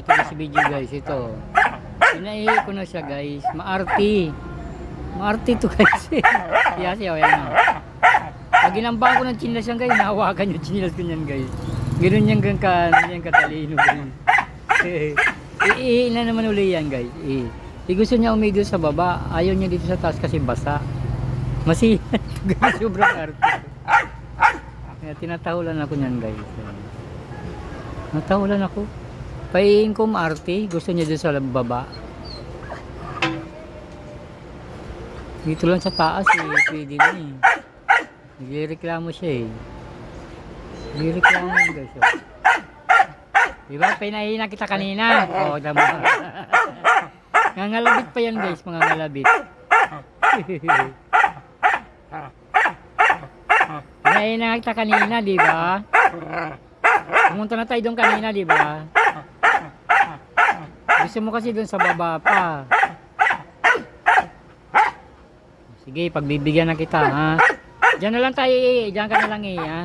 for today's video guys, ito. Pinaihi ko na siya guys. Maarti. Maarti to guys. Siya siya, ayan na. Pag ginambang ko ng chinelas yan guys, nahawakan yung chinelas ko yan guys. Ganun yan ganyan katalino guys. Iihi na naman uli yan guys. Gusto niya umigil sa baba. Ayaw niya dito sa taas kasi basa. Masiyan. Sobrang arte. Kaya tinatahulan ako niyan guys. Natahulan ako. Paihin ko maarte. Gusto niya dito sa baba. Dito lang sa taas pwede na Nagreklamo siya Nagreklamo yun guys. Diba? Pinahin na kita kanina. Tama. Ngangalabit pa yan guys. Mga ngalabit. Pinahin na kita kanina, diba? Pumunta na tayo doon kanina, diba? Gusto mo kasi doon sa baba pa. Sige, pagbibigyan na kita, ha? Diyan na lang tayo, diyan ka na lang ha?